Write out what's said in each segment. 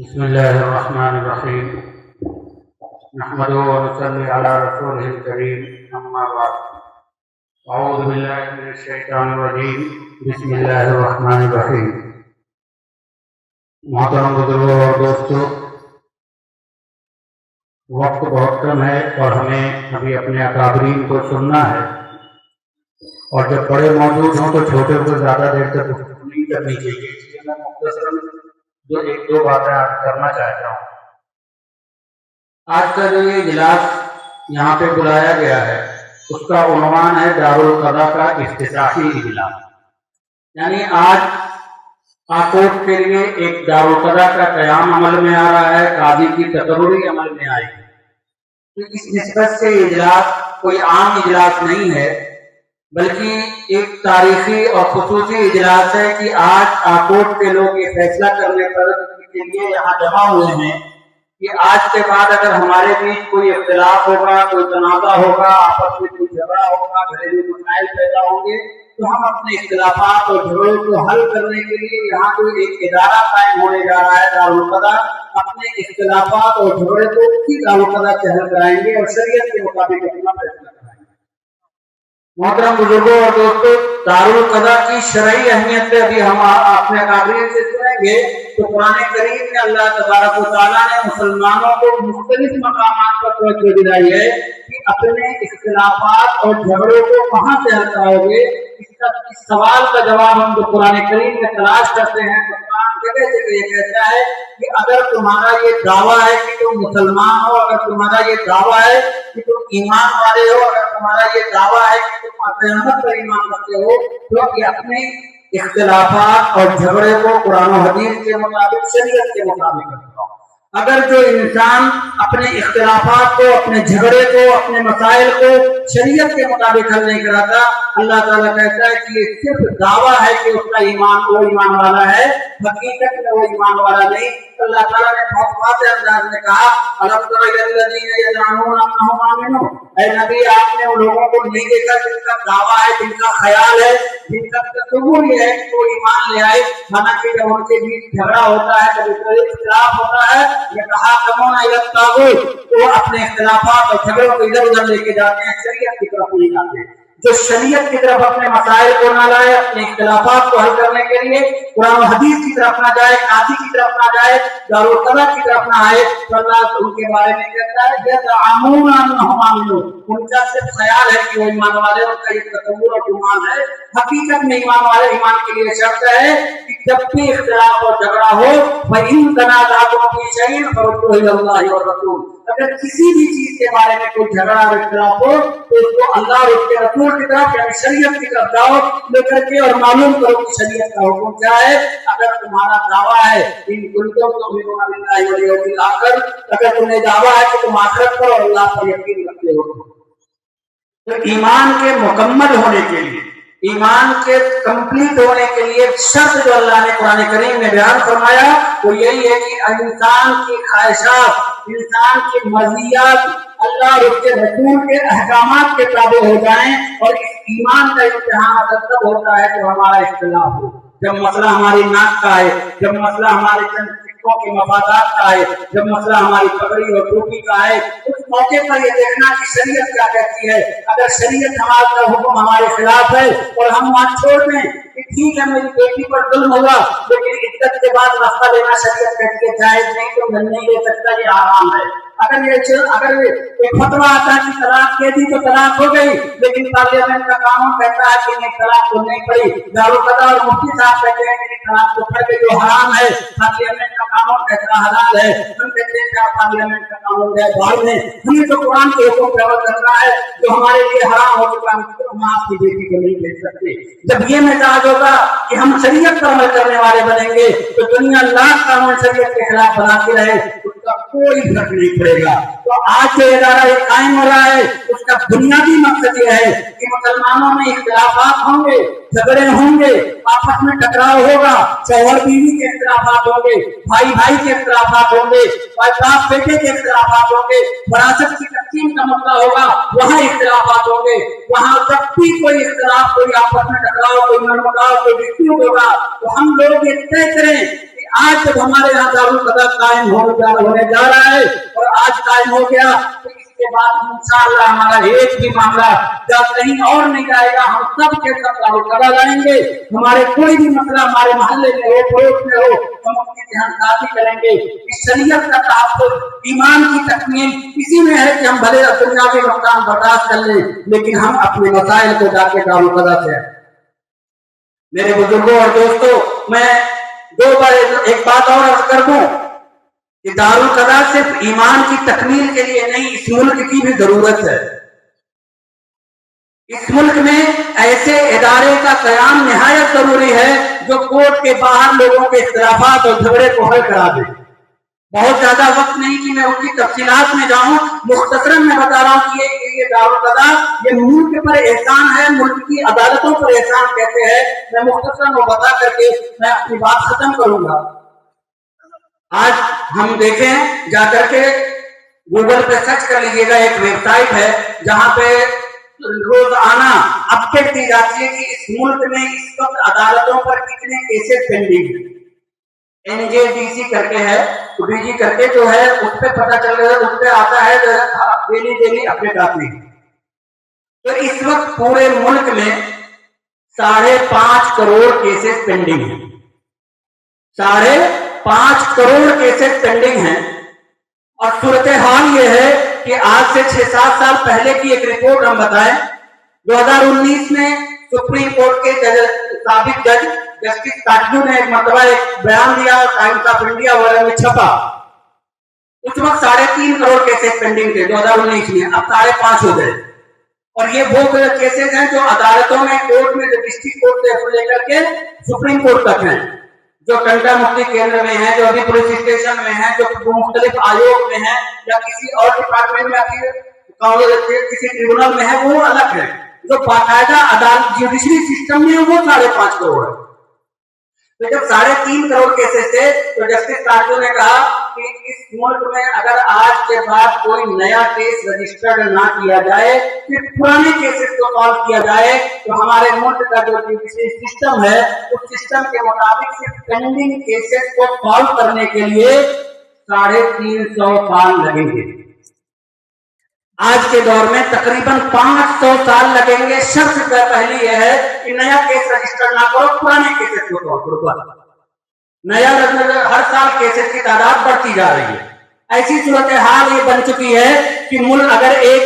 بسم الله الرحمن الرحيم نحمده ونصلي على رسوله الكريم أما بعد أعوذ بالله من الشيطان الرجيم بسم الله الرحمن الرحيم محترم بزرگوں اور دوستوں، وقت بہت کم ہے اور ہمیں ابھی اپنے اکابرین کو سننا ہے، اور جب بڑے موجود ہوں تو چھوٹے کو زیادہ دیر تک گفتگو نہیں کرنی چاہیے، اس لیے میں مختصر جو ایک دو باتیں آج کرنا چاہتا ہوں۔ آج کا جو یہ اجلاس یہاں پہ بلایا گیا ہے اس کا عنوان ہے دارالقضا کا افتتاحی اجلاس، یعنی آج آکوٹ کے لیے ایک دارالقضا کا قیام عمل میں آ رہا ہے، قاضی کی تقرری عمل میں آئی ہے۔ تو اس نسبت سے اجلاس کوئی عام اجلاس نہیں ہے، بلکہ ایک تاریخی اور خصوصی اجلاس ہے کہ آج آکوٹ کے لوگ یہ فیصلہ کرنے کے لیے یہاں جمع ہوئے ہیں کہ آج کے بعد اگر ہمارے بیچ کوئی اختلاف ہوگا، کوئی تنازع ہوگا، آپس میں کوئی جھگڑا ہوگا، گھریلو مسائل پیدا ہوں گے، تو ہم اپنے اختلافات اور جھگڑوں کو حل کرنے کے لیے یہاں کوئی ایک ادارہ قائم ہونے جا رہا ہے دارالقضا۔ اپنے اختلافات اور جھگڑے کو اسی دارالقضا سے حل کرائیں گے اور شریعت کے مطابق اپنا فیصلہ کرائیں گے۔ محترم بزرگوں اور دوستوں، دارالقضا کی شرعی اہمیت پہ ابھی ہم اپنے اکابرین سے سنیں گے تو قرآن کریم میں اللہ تبارک و تعالیٰ نے مسلمانوں کو مختلف مقامات پر توجہ دلائی ہے کہ اپنے اختلافات اور جھگڑوں کو کہاں سے حل کراؤ گے۔ اس سوال کا جواب ہم جو قرآن کریم میں تلاش کرتے ہیں تو قرآن جگہ جگہ یہ کہتا ہے کہ اگر تمہارا یہ دعویٰ ہے کہ تم مسلمان ہو، اگر تمہارا یہ دعویٰ ہے کہ تم ایمان والے ہو، اگر تمہارا یہ دعویٰ ہے کہ تم قیامت پر ایمان رکھتے ہو، تو کہ اپنے اختلافات اور جھگڑے کو قرآن و حدیث کے مطابق، شریعت کے مطابق رکھو۔ اگر جو انسان اپنے اختلافات کو، اپنے جھگڑے کو، اپنے مسائل کو شریعت کے مطابق حل نہیں کراتا، اللہ تعالیٰ کہتا ہے کہ یہ صرف دعویٰ ہے کہ اس کا ایمان، وہ ایمان والا ہے، حقیقت میں وہ ایمان والا نہیں۔ اللہ تعالیٰ نے بہت واضح انداز میں کہا أَلَمْ تَرَ إِلَى الَّذِينَ يَزْعُمُونَ أَنَّهُمْ آمَنُوا، اے نبی آپ نے ان لوگوں کو نہیں دیکھا جن کا دعویٰ ہے، جن کا خیال ہے، جن کا تصور یہ ہے کہ وہ ایمان لے آئے، حالانکہ جب ان کے بیچ جھگڑا ہوتا ہے، جب کوئی اختلاف ہوتا ہے، یہ کہا کمون إِلَى الطَّاغُوتِ، تو وہ اپنے اختلافات اور جھگڑوں کو ادھر ادھر لے کے جاتے ہیں، شریعت کی طرف نہیں جاتے۔ جو شریعت کی طرف اپنے مسائل کو نہ لائے، اپنے اختلافات کو حل کرنے کے لیے قرآن و حدیث کی طرف نہ جائے، قاضی کی طرف نہ جائے، دارالقضا کی طرف نہ آئے، تو اللہ ان کے بارے میں کہتا ہے يَزْعُمُونَ أَنَّهُمْ آمَنُوا، ان کا صرف خیال ہے کہ وہ ایمان والے، ان کا یہ تصور اور گمان ہے۔ حقیقت میں ایمان والے، ایمان کے لیے شرط ہے کہ جب بھی اختلاف اور جھگڑا ہو فَإِن تَنَازَعْتُمْ فِي شَيْءٍ فَرُدُّوهُ إِلَى اللَّهِ وَالرَّسُولِ، اگر کسی بھی چیز کے بارے میں کوئی جھگڑا اور اختلاف ہو تو اس کو اللہ اور اس کے رسول کی طرف، یعنی شریعت کی طرف جاؤ لے کر کے اور معلوم کرو کہ شریعت کا حکم کیا ہے۔ اگر تمہارا دعویٰ ہے ان کنتم تؤمنون باللہ والیوم الآخر، اگر تمہیں دعویٰ ہے کہ تم آخرت پر اور اللہ پر یقین رکھتے ہو، تو ایمان کے مکمل ہونے کے لیے، ایمان کے کمپلیٹ ہونے کے لیے شرط جو اللہ نے قرآن کریم میں بیان فرمایا وہ یہی ہے کہ انسان کی خواہشات، انسان کی مرضیات اللہ اور اس کے رسول کے احکامات کے تابع ہو جائیں، اور اس ایمان کا امتحان تب ہوتا ہے جب ہمارا اختلاف ہو، جب مسئلہ ہماری ناک کا ہے، جب مسئلہ ہمارے چند سکوں کے مفادات کا ہے، جب مسئلہ ہماری پگڑی اور ٹوپی کا ہے، اس موقع پر یہ دیکھنا کہ شریعت کیا کہتی ہے۔ اگر شریعت ہمارا حکم ہمارے خلاف ہے اور ہم وہاں چھوڑ دیں کہ ٹھیک ہے میری بیٹی پر ظلم ہوگا لیکن عدت کے بعد رستہ لینا شریعت کہتی ہے جائز نہیں، تو میں نہیں لے سکتا، یہ حرام ہے۔ اگر ایک فتویٰ آتا ہے کہ طلاق دے دی تو طلاق ہو گئی، لیکن پارلیمنٹ کا قانون کہتا ہے کہ نہیں طلاق تو نہیں پڑی، دارالقضا اور مفتی صاحب کہتے ہیں کہ طلاق تو پڑ گئی جو حرام ہے، پارلیمنٹ کا قانون کہتا ہے حلال ہے، ہم کہتے ہیں کہ پارلیمنٹ کا قانون ہے بعد میں، ہمیں تو قرآن کے حکم پہ عمل کرنا ہے جو ہمارے لیے حرام ہو چکا ہے، ہم آپ کی بیٹی کو نہیں بھیج سکتے۔ جب یہ مزاج ہوگا کہ ہم شریعت پر عمل کرنے والے بنیں گے تو دنیا لاکھ قانون شریعت کے خلاف بناتی رہے، اس کا کوئی فرق نہیں پڑے گا۔ تو آج جو ادارہ یہ قائم ہو رہا ہے اس کا بنیادی مقصد یہ ہے کہ مسلمانوں میں اختلافات ہوں گے، جھگڑے ہوں گے، آپس میں ٹکراؤ ہوگا، شوہر بیوی کے اختلافات ہوں گے، بھائی بھائی کے اختلافات ہوں گے، باپ بیٹے کے اختلافات ہوں گے، وراثت کی تقسیم کا مسئلہ ہوگا، وہاں اختلافات ہوں گے۔ وہاں جب بھی کوئی اختلاف، کوئی آپس میں ٹکراؤ، کوئی منمٹاؤ، کوئی ڈسپیوٹ ہوگا تو ہم لوگ یہ طے کریں کہ आज जब हमारे यहाँ दारुल कदा कायम होने जा रहा है और आज कायम हो गया, तो इसके बाद इंशाअल्लाह हमारा एक भी मामला जब कहीं और नहीं जाएगा, हम सब के सब दारुल कदा लाएंगे। हमारे कोई भी मसला हमारे मोहल्ले में हो, पड़ोस में हो, हम अपनी ध्यानसाजी करेंगे। इस शरीयत का तहफ़्फ़ुज़, ईमान की तकमील इसी में है कि हम भले दुनियावी नुकसान बर्दाश्त कर लें, लेकिन हम अपने मसाइल को जाके दारुल कदा से। मेरे बुजुर्गों और दोस्तों, मैं एक बात और अर्ज कर दूं कि दारुल कदा सिर्फ ईमान की तकमील के लिए नहीं, इस मुल्क की भी जरूरत है। इस मुल्क में ऐसे इदारे का क़याम निहायत जरूरी है जो कोर्ट के बाहर लोगों के इख्तिलाफात और झगड़े को हल करा दे। बहुत ज्यादा वक्त नहीं कि मैं उनकी तफसीलात में जाऊं, मुख्तसरन में बता रहा हूं कि ये दारुल कदा ये मुल्क पर एहसान है, मुल्क की अदालतों पर एहसान कहते हैं। मैं मुख्तसरन वो बता करके मैं अपनी बात खत्म करूंगा। आज हम देखें, जाकर के गूगल पे सर्च कर लीजिएगा, एक वेबसाइट है जहां पे रोजाना अपडेट दी जाती है कि इस मुल्क में इस वक्त अदालतों पर कितने केसेस पेंडिंग है। NJDC करके है, तो DG करके जो है उस पर पता चल रहा है, उस पर आता है डेली अपडेट आती है। तो इस वक्त पूरे मुल्क में 5.5 करोड़ केसेस पेंडिंग है। 5.5 करोड़ केसेस पेंडिंग हैं। और सूरत हाल ये है कि आज से 6-7 साल पहले की एक रिपोर्ट हम बताएं, 2019 में सुप्रीम कोर्ट के साबिक जज जस्टिस काटजू ने एक मरतबा एक बयान दिया, टाइम्स ऑफ इंडिया वगैरह में छपा। उस वक्त 3.5 करोड़ केसेस पेंडिंग थे 2019 में, अब 5.5 हो गए। और ये वो केसेस हैं जो अदालतों में, कोर्ट में, जो डिस्ट्रिक्ट कोर्ट से लेकर के सुप्रीम कोर्ट तक हैं, जो टंटा मुक्ति केंद्र में है, जो अभी पुलिस स्टेशन में है, जो मुख्तलिफ आयोग में है या किसी और डिपार्टमेंट में, किसी ट्रिब्यूनल में है, वो अलग है। जो बाकायदा अदालत जुडिशरी सिस्टम में है वो 5.5 करोड़ है। तो जब 3.5 करोड़ केसेस थे तो जस्टिस काटजू ने कहा कि इस मुल्क में अगर आज के बाद कोई नया केस रजिस्टर्ड ना किया जाए, फिर पुराने केसेस को सॉल्व किया जाए, तो हमारे मुल्क का जो जुडिशरी सिस्टम है उस सिस्टम के मुताबिक सिर्फ पेंडिंग केसेस को सॉल्व करने के लिए 350 साल लगेंगे। आज के दौर में तकरीबन 500 साल लगेंगे। शर्त पहली यह है कि नया केस रजिस्टर ना करो, पुराने केसेस को सॉल्व करो। नया हर साल केसेस की तादाद बढ़ती जा रही है। ऐसी सूरत हाल ये बन चुकी है कि मुल्क अगर एक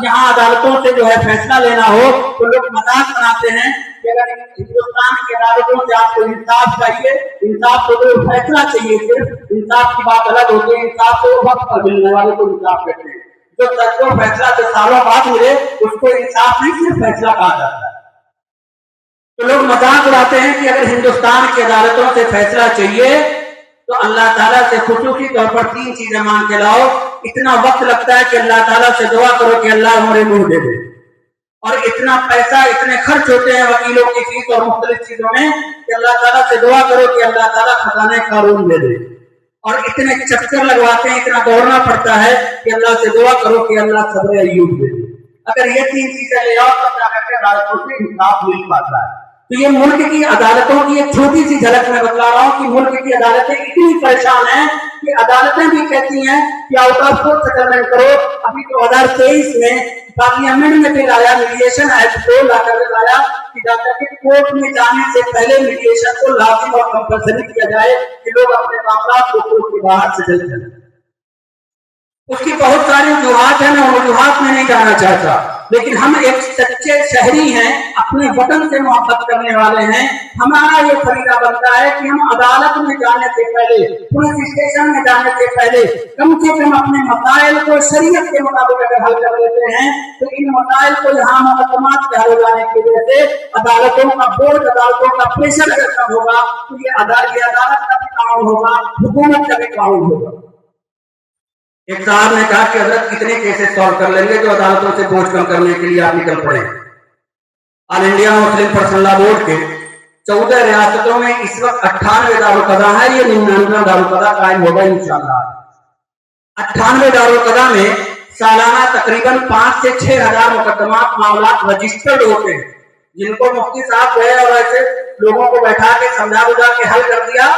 यहाँ अदालतों से जो है फैसला लेना हो तो लोग मजाक बनाते हैं कि अगर हिंदुस्तान की अदालतों से आपको इंसाफ चाहिए, इंसाफ को तो फैसला चाहिए, सिर्फ इंसाफ की बात अलग होती है। इंसाफ को वक्त पर मिलने वाले को इंसाफ कहते हैं। जो तत्व फैसला जो सालों बाद मिले उसको इंसाफ नहीं, सिर्फ फैसला कहा जाता है। तो लोग मजाक उड़ाते हैं कि अगर हिंदुस्तान की अदालतों से फैसला चाहिए तो अल्लाह ताला से खुसूसी तौर पर 3 चीजें मांग के लाओ। इतना वक्त लगता है कि अल्लाह ताला से दुआ करो कि अल्लाह हमारे मुंह दे दे, और इतना पैसा, इतने खर्च होते हैं वकीलों की फीस और मुख्तलिफ चीजों में कि अल्लाह ताला से दुआ करो कि अल्लाह ताला खजाने कानून दे दे, और इतने चक्कर लगवाते हैं, इतना दौड़ना पड़ता है कि अल्लाह से दुआ करो कि अल्लाह सब्र अय्यूब दे दे। अगर ये 3 चीजें ले आओ तब जाकर के अदालतों से इंसाफ मिल पाता है। तो ये मुल्क की अदालतों की एक छोटी सी झलक में बतला रहा हूँ कि मुल्क की अदालतें इतनी परेशान हैं कि अदालतें भी कहती हैं कि आउट ऑफ कोर्ट सेटलमेंट करो। अभी 2023 में पार्लियामेंट में भी लाया, मीडिएशन एक्ट को लाकर लाया कि जाकर के कोर्ट में जाने से पहले मीडिएशन को लाजिम और कंपल्सरी किया जाए कि लोग अपने मामला को कोर्ट के बाहर सेटल करें। उसकी बहुत सारी वजूहात है, मैं वजूहात में नहीं जाना चाहता, लेकिन हम एक सच्चे शहरी हैं, अपने वतन से मोहब्बत करने वाले हैं। हमारा ये फरीदा बनता है कि हम अदालत में जाने से पहले, पुलिस स्टेशन में जाने से पहले कम से कम अपने मसाइल को शरीयत के मुताबिक अगर हल कर लेते हैं तो इन मसाइल को यहाँ मुकदमात के हल हो जाने की वजह से अदालतों का बोझ, अदालतों का प्रेशर अगर कम होगा तो ये अदालत का भी कानून होगा, हुकूमत का भी कानून होगा। एक साहब ने कहा कि हजरत कितने केसेस सॉल्व कर लेंगे जो अदालतों से बोझ कम करने के लिए आप निकल पड़े। All India Muslim personal law board के 14 रियासतों में इस वक्त 98 दारुल कदा है। ये 99 दारुल कदा कायम होगा इंशाअल्लाह। 98 दारुल कदा में सालाना तकरीबन 5 से 6 हजार मुकदमा मामला रजिस्टर्ड होते हैं, जिनको मुफ्ती साहब गए और ऐसे लोगों को बैठा के समझा बुझा के हल कर दिया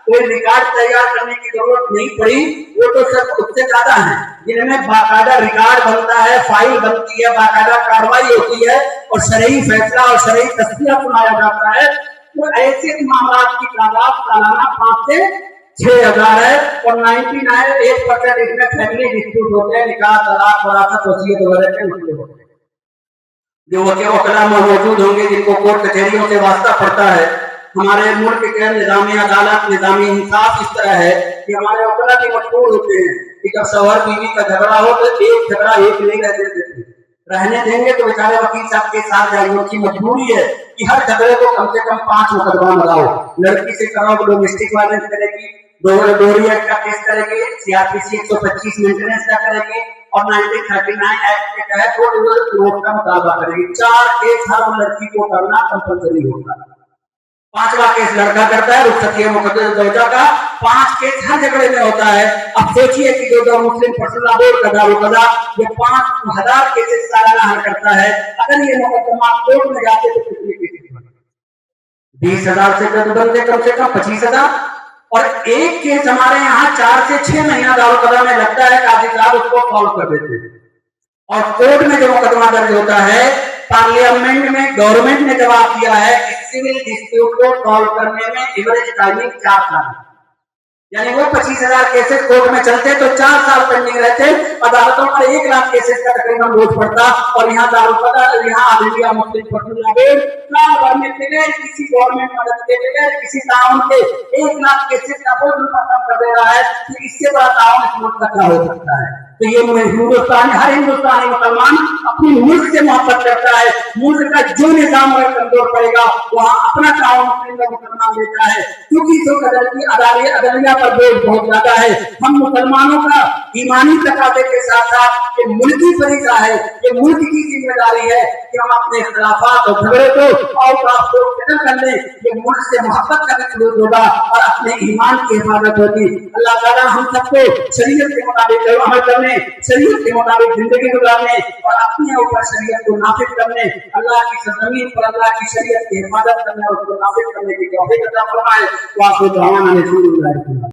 कोई रिकॉर्ड तैयार करने की जरूरत नहीं पड़ी। वो तो सब उससे ज्यादा है जिनमें बाकायदा रिकॉर्ड बनता है, फाइल बनती है, बाकायदा कार्रवाई होती है और शरई फैसला और शरई तस्वीर सुनाया जाता है। तो ऐसे मामला की तादाद सालाना 5 से 6,000 है और 99% इसमें फैमिली डिस्प्यूट होते हैं, निकाह, तलाक, वरासत, वसीयत वगैरह के मसले होते हैं। जो वकील मौजूद होंगे जिनको कोर्ट कचहरियों से वास्ता पड़ता है। हमारे मुल्क के निजामी अदालत, निजामी इंसाफ इस तरह है कि हमारे वकील भी मजबूर होते हैं कि जब शौहर बीवी का झगड़ा हो तो एक झगड़ा एक नहीं रहने देते, रहने देंगे तो बेचारे वकील साहब के साथ जाएंगे। की मजबूरी है कि हर झगड़े को कम से कम 5 मुकदमा लगाओ। लड़की से कराओ डोमेस्टिक वायलेंस करेगी, डोरी एक्ट का केस करेगी, सीआरपीसी 125 मेंटेनेंस का करेगी और 1939 एक्ट के तहत कोर्ट का मुतालबा करेगी। 4 केस हर लड़की को करना कंपलसरी होगा। 5वां केस लड़का करता है, रुखसती मुकद्दर दौजा का 5 केस हर झगड़े में होता है। अब सोचिए कि जो मुस्लिम पर्सनल लॉ बोर्ड का दारुकदा ये 5,000 केसेस सालाना हल करता है। अगर ये मुकदमा कोर्ट में जाते तो कितने केसेस बनते? 20,000 से बनते कम से कम 25,000। और एक केस हमारे यहाँ 4 से 6 महीना दारुकदा में लगता है, काजी साहब उसको सॉल्व कर देते हैं। और कोर्ट में जो मुकदमा दर्ज होता है, पार्लियामेंट में गवर्नमेंट ने जवाब दिया है कि सिविल डिस्प्यूट को सॉल्व करने में एवरेज टाइमिंग 4 साल, यानी वो 25,000 केसेस कोर्ट में चलते तो 4 साल पेंडिंग रहते। अदालतों पर 1 लाख केसेस का तकरीबन बोझ पड़ता और यहाँ दारुकदा, यहाँ all India Muslim personal law board बगैर किसी गवर्नमेंट मदद के, बगैर किसी ताउन के 1 लाख केसेस का बोझ कम कर दे रहा है। तो इससे बड़ा ताउन इस मुल्क का क्या हो सकता है? तो ये हिंदुस्तानी, हर हिंदुस्तानी मुसलमान अपनी मुल्क से मोहब्बत करता है। मुल्क का जो निजाम अगर कमजोर पड़ेगा वहां अपना ताउन मुसलमान देता है, क्योंकि जो अदलिया पर बोझ बहुत ज्यादा है। हम मुसलमानों का ईमानी तकाजे के साथ साथ ये मुल्की फरीजा है, ये मुल्क की जिम्मेदारी है कि हम अपने इख्तिलाफात और झगड़े को और खत्म कर लें। ये मुल्क से मोहब्बत का सलूक होगा और अपने ईमान की हिफाजत होगी। अल्लाह ताला हम सबको शरीयत के मुताबिक अमल करने, शरीयत के मुताबिक जिंदगी गुजारने और अपने ऊपर शरीयत को नाफिज करने, अल्लाह की सरजमीन पर अल्लाह की शरीयत की हिफाजत करने और उसको नाफिज करने की तौफीक अता फरमाए। वाक़िअत